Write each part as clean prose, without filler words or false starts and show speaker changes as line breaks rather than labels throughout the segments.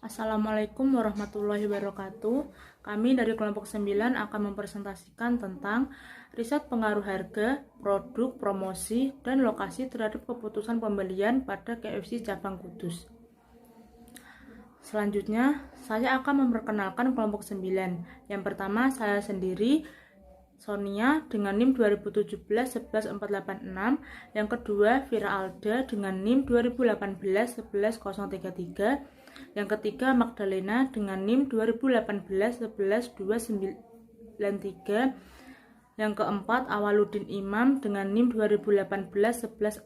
Assalamualaikum warahmatullahi wabarakatuh. Kami dari kelompok 9 akan mempresentasikan tentang riset pengaruh harga, produk, promosi, dan lokasi terhadap keputusan pembelian pada KFC cabang Kudus. Selanjutnya, saya akan memperkenalkan kelompok 9. Yang pertama, saya sendiri, Sonia dengan NIM 2017-11486. Yang kedua, Vira Alda dengan NIM 2018-11033. Yang ketiga, Magdalena dengan NIM 2018-11293. Yang keempat, Awaludin Imam dengan NIM 2018-11485.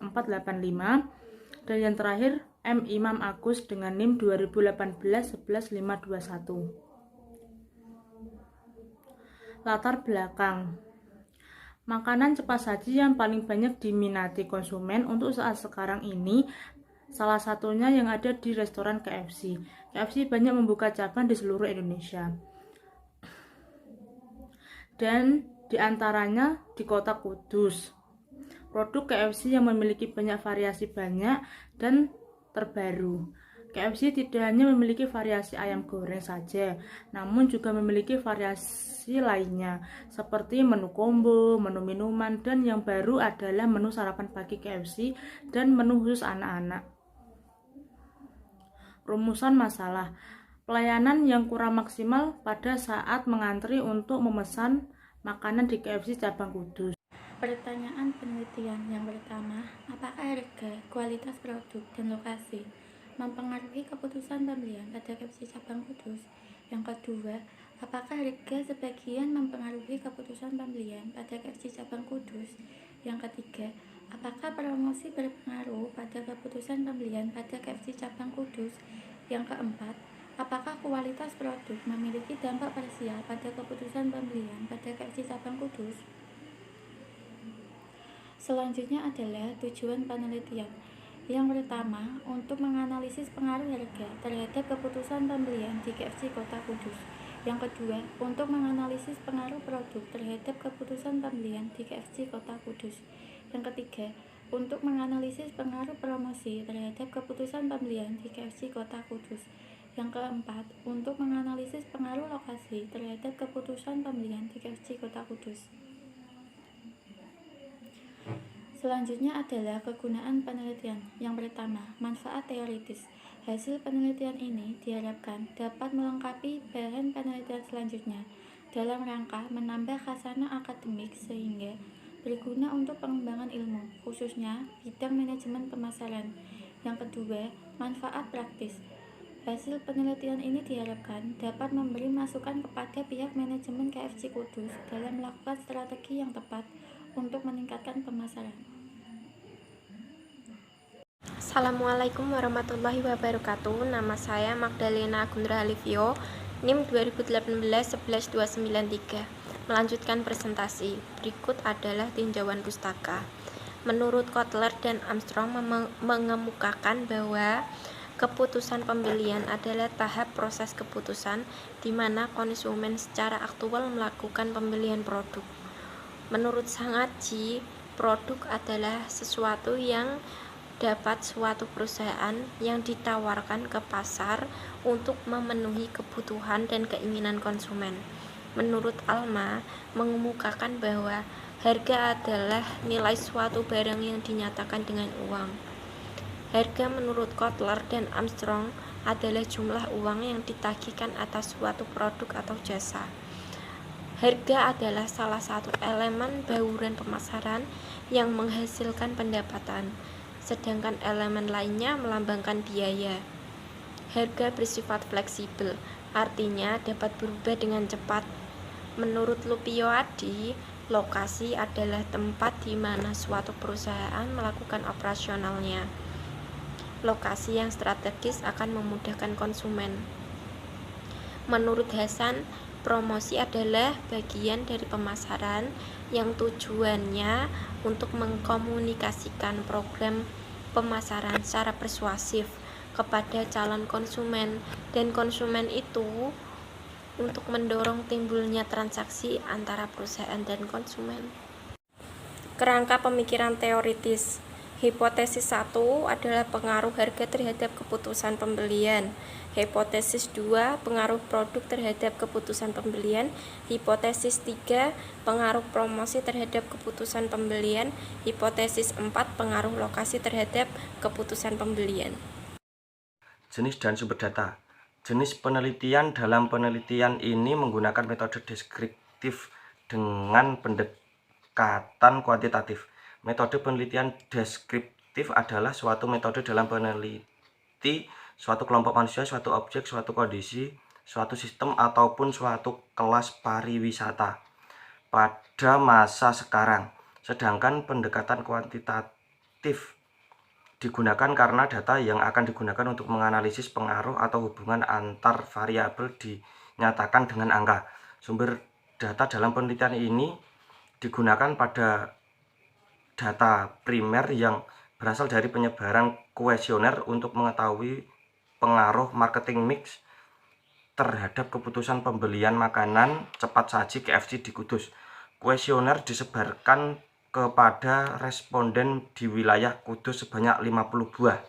Dan yang terakhir, M. Imam Agus dengan NIM 2018-11521. Latar belakang. Makanan cepat saji yang paling banyak diminati konsumen untuk saat sekarang ini salah satunya yang ada di restoran KFC. KFC banyak membuka cabang di seluruh Indonesia. Dan diantaranya di kota Kudus. Produk KFC yang memiliki banyak variasi banyak dan terbaru. KFC tidak hanya memiliki variasi ayam goreng saja, namun juga memiliki variasi lainnya, seperti menu combo, menu minuman, dan yang baru adalah menu sarapan pagi KFC dan menu khusus anak-anak. Rumusan masalah. Pelayanan yang kurang maksimal pada saat mengantri untuk memesan makanan di KFC cabang Kudus.
Pertanyaan penelitian yang pertama, apakah harga, kualitas produk, dan lokasi mempengaruhi keputusan pembelian pada KFC cabang Kudus? Yang kedua, apakah harga sebagian mempengaruhi keputusan pembelian pada KFC cabang Kudus? Yang ketiga, apakah promosi berpengaruh pada keputusan pembelian pada KFC cabang Kudus? Yang keempat, apakah kualitas produk memiliki dampak parsial pada keputusan pembelian pada KFC cabang Kudus? Selanjutnya adalah tujuan penelitian. Yang pertama, untuk menganalisis pengaruh harga terhadap keputusan pembelian di KFC Kota Kudus. Yang kedua, untuk menganalisis pengaruh produk terhadap keputusan pembelian di KFC Kota Kudus. Yang ketiga, untuk menganalisis pengaruh promosi terhadap keputusan pembelian di KFC Kota Kudus. Yang keempat, untuk menganalisis pengaruh lokasi terhadap keputusan pembelian di KFC Kota Kudus. Selanjutnya adalah kegunaan penelitian. Yang pertama, manfaat teoritis. Hasil penelitian ini diharapkan dapat melengkapi bahan penelitian selanjutnya dalam rangka menambah khasanah akademik sehingga berguna untuk pengembangan ilmu, khususnya bidang manajemen pemasaran. Yang kedua, manfaat praktis. Hasil penelitian ini diharapkan dapat memberi masukan kepada pihak manajemen KFC Kudus dalam melakukan strategi yang tepat untuk meningkatkan pemasaran.
Assalamualaikum warahmatullahi wabarakatuh. Nama saya Magdalena Agundra Alivio, NIM 2018-11293. Melanjutkan presentasi. Berikut adalah tinjauan pustaka. Menurut Kotler dan Armstrong mengemukakan bahwa keputusan pembelian adalah tahap proses keputusan di mana konsumen secara aktual melakukan pembelian produk. Menurut Sangaji, produk adalah sesuatu yang dapat suatu perusahaan yang ditawarkan ke pasar untuk memenuhi kebutuhan dan keinginan konsumen. Menurut Alma, mengemukakan bahwa harga adalah nilai suatu barang yang dinyatakan dengan uang. Harga menurut Kotler dan Armstrong adalah jumlah uang yang ditagihkan atas suatu produk atau jasa. Harga adalah salah satu elemen bauran pemasaran yang menghasilkan pendapatan, sedangkan elemen lainnya melambangkan biaya. Harga bersifat fleksibel, artinya dapat berubah dengan cepat. Menurut Lupio Adi, lokasi adalah tempat di mana suatu perusahaan melakukan operasionalnya. Lokasi yang strategis akan memudahkan konsumen. Menurut Hasan, promosi adalah bagian dari pemasaran yang tujuannya untuk mengkomunikasikan program pemasaran secara persuasif kepada calon konsumen dan konsumen itu untuk mendorong timbulnya transaksi antara perusahaan dan konsumen. Kerangka pemikiran teoritis. Hipotesis 1 adalah pengaruh harga terhadap keputusan pembelian. Hipotesis 2 pengaruh produk terhadap keputusan pembelian. Hipotesis 3 pengaruh promosi terhadap keputusan pembelian. Hipotesis 4 pengaruh lokasi terhadap keputusan pembelian.
Jenis dan sumber data. Jenis penelitian dalam penelitian ini menggunakan metode deskriptif dengan pendekatan kuantitatif. Metode penelitian deskriptif adalah suatu metode dalam peneliti suatu kelompok manusia, suatu objek, suatu kondisi, suatu sistem, ataupun suatu kelas pariwisata pada masa sekarang. Sedangkan pendekatan kuantitatif digunakan karena data yang akan digunakan untuk menganalisis pengaruh atau hubungan antar variabel dinyatakan dengan angka. Sumber data dalam penelitian ini digunakan pada data primer yang berasal dari penyebaran kuesioner untuk mengetahui pengaruh marketing mix terhadap keputusan pembelian makanan cepat saji KFC di Kudus. Kuesioner disebarkan kepada responden di wilayah Kudus sebanyak 50 buah.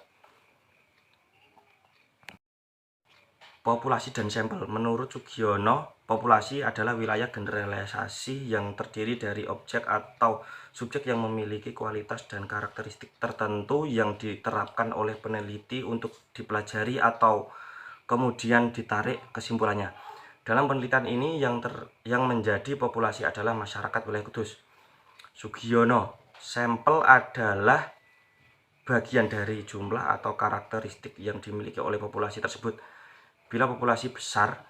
Populasi dan sampel. Menurut Sugiono, populasi adalah wilayah generalisasi yang terdiri dari objek atau subjek yang memiliki kualitas dan karakteristik tertentu yang diterapkan oleh peneliti untuk dipelajari atau kemudian ditarik kesimpulannya. Dalam penelitian ini yang menjadi populasi adalah masyarakat wilayah Kudus. Sugiono, sampel adalah bagian dari jumlah atau karakteristik yang dimiliki oleh populasi tersebut. Bila populasi besar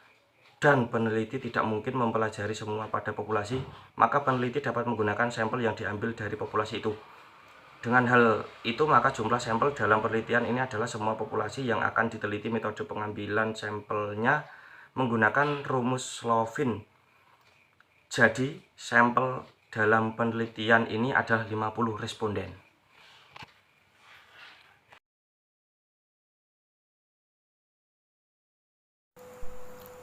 dan peneliti tidak mungkin mempelajari semua pada populasi, maka peneliti dapat menggunakan sampel yang diambil dari populasi itu. Dengan hal itu, maka jumlah sampel dalam penelitian ini adalah semua populasi yang akan diteliti. Metode pengambilan sampelnya menggunakan rumus Slovin. Jadi, sampel dalam penelitian ini adalah 50 responden.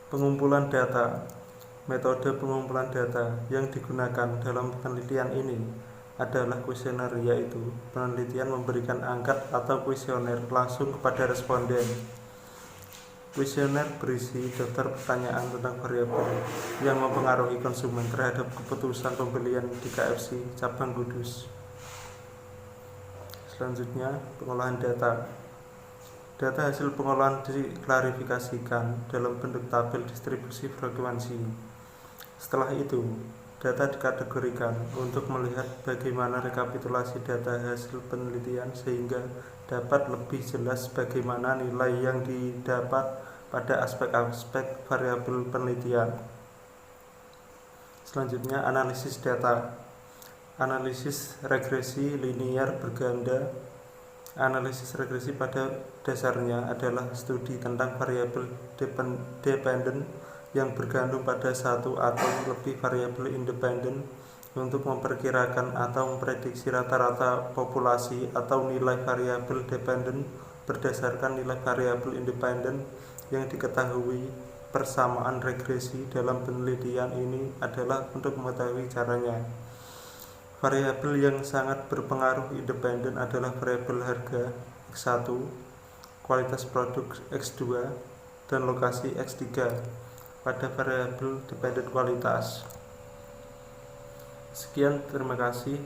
Pengumpulan data. Metode pengumpulan data yang digunakan dalam penelitian ini adalah kuesioner, yaitu penelitian memberikan angkat atau kuesioner langsung kepada responden. Kuesioner berisi daftar pertanyaan tentang variabel yang mempengaruhi konsumen terhadap keputusan pembelian di KFC cabang Kudus. Selanjutnya, pengolahan data. Data hasil pengolahan diklarifikasikan dalam bentuk tabel distribusi frekuensi. Setelah itu, data dikategorikan untuk melihat bagaimana rekapitulasi data hasil penelitian sehingga dapat lebih jelas bagaimana nilai yang didapat pada aspek-aspek variabel penelitian. Selanjutnya, analisis data. Analisis regresi linear berganda. Analisis regresi pada dasarnya adalah studi tentang variabel dependen yang bergantung pada satu atau lebih variabel independen untuk memperkirakan atau memprediksi rata-rata populasi atau nilai variabel dependen berdasarkan nilai variabel independen yang diketahui. Persamaan regresi dalam penelitian ini adalah untuk mengetahui caranya. Variabel yang sangat berpengaruh independen adalah variabel harga X1, kualitas produk X2, dan lokasi X3 pada variabel dependen kualitas. Sekian, terima kasih.